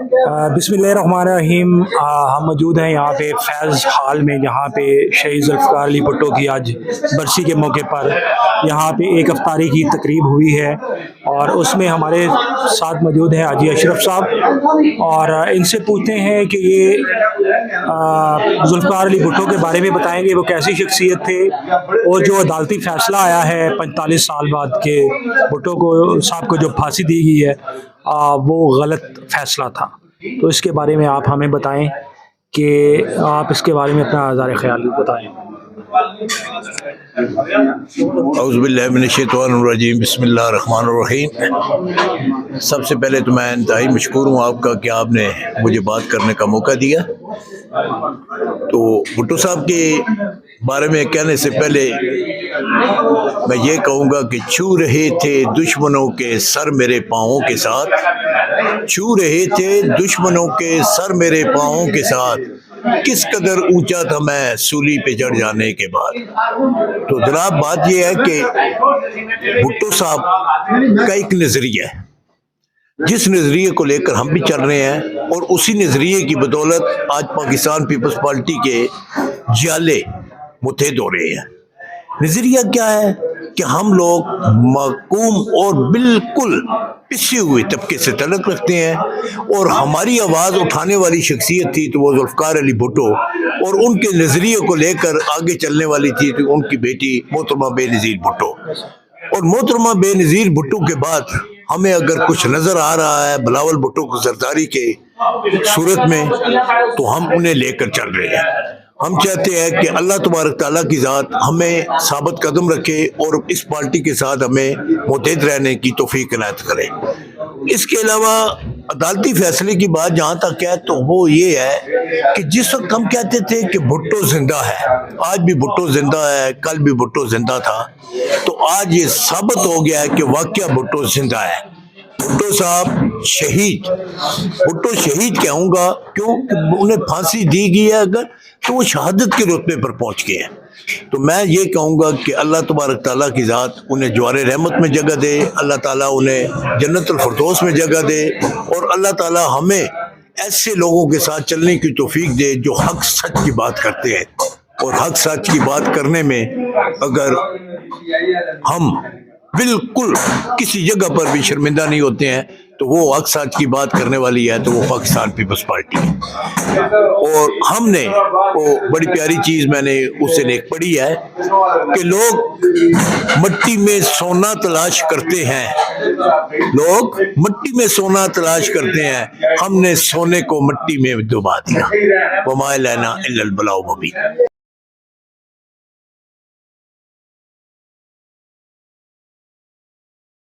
बिस्मिल्लाहिर्रहमानिर्रहीम। हम मौजूद हैं यहाँ पे फैज़ हॉल में, जहाँ पे शहीद ज़ुल्फ़िकार अली भुट्टो की आज बरसी के मौके पर यहाँ पे एक अफ्तारी की तकरीब हुई है और उसमें हमारे साथ मौजूद हैं हाजी अशरफ साहब और इनसे पूछते हैं कि ये ज़ुल्फ़िकार अली भुट्टो के बारे में बताएंगे, वो कैसी शख्सियत थे और जो अदालती फ़ैसला आया है 45 साल बाद के भुट्टो को साहब को जो फांसी दी गई है वो गलत फ़ैसला था। तो इसके बारे में आप हमें बताएं कि आप इसके बारे में अपना आज़ार ख्याल बताएं। औज़ुबिल्लाहिमिनश्शैतानिर्रजीम, बिस्मिल्लाहिर्रहमानिर्रहीम। सबसे पहले तो मैं इंतहाई मशकूर हूँ आपका कि आपने मुझे बात करने का मौका दिया। तो भुट्टो साहब के बारे में कहने से पहले मैं ये कहूँगा कि छू रहे थे दुश्मनों के सर मेरे पाँवों के साथ, छू रहे थे दुश्मनों के सर मेरे पाँवों के साथ, किस कदर ऊंचा था मैं सूली पे चढ़ जाने के बाद। तो जनाब बात यह है कि भुट्टो साहब का एक नज़रिया है, जिस नज़रिए को लेकर हम भी चल रहे हैं और उसी नज़रिए की बदौलत आज पाकिस्तान पीपल्स पार्टी के जाले मुतहद हो रहे हैं। नज़रिया क्या है कि हम लोग महकूम और बिल्कुल पिछे हुए तबके से तल्लुक़ रखते हैं और हमारी आवाज़ उठाने वाली शख्सियत थी तो वो ज़ुल्फ़िकार अली भुट्टो, और उनके नज़रिए को लेकर आगे चलने वाली थी तो उनकी बेटी मोहतरमा बेनज़ीर भुट्टो। और मोहतरमा बेनज़ीर भुट्टो के बाद हमें अगर कुछ नज़र आ रहा है बिलावल भुट्टो को सरदारी के सूरत में, तो हम उन्हें लेकर चल रहे हैं। हम चाहते हैं कि अल्लाह तबारक ताला की ज़ात हमें साबित कदम रखे और इस पार्टी के साथ हमें मुत्तहिद रहने की तौफीक इनायत करे। इसके अलावा अदालती फैसले की बात जहाँ तक है तो वो ये है कि जिस वक्त हम कहते थे कि भुट्टो जिंदा है, आज भी भुट्टो जिंदा है, कल भी भुट्टो जिंदा था, तो आज ये साबित हो गया है कि वाकया भुट्टो जिंदा है। भुट्टो साहब शहीद, भुट्टो शहीद कहूँगा क्यों, उन्हें फांसी दी गई है अगर तो वो शहादत के रुतबे पर पहुँच गए हैं। तो मैं ये कहूँगा कि अल्लाह तबारक ताला की ज़ात उन्हें जवारे रहमत में जगह दे, अल्लाह ताला उन्हें जन्नतुल फिरदौस में जगह दे और अल्लाह ताला हमें ऐसे लोगों के साथ चलने की तौफीक दे जो हक सच की बात करते हैं। और हक सच की बात करने में अगर हम बिल्कुल किसी जगह पर भी शर्मिंदा नहीं होते हैं तो वो हक सच की बात करने वाली है तो वो पाकिस्तान पीपल्स पार्टी है। और हमने वो बड़ी प्यारी चीज़ मैंने उससे एक पढ़ी है कि लोग मिट्टी में सोना तलाश करते हैं, लोग मिट्टी में सोना तलाश करते हैं, हमने सोने को मिट्टी में डुबा दिया। वमा लना इल्लल बलाउ मुबीन।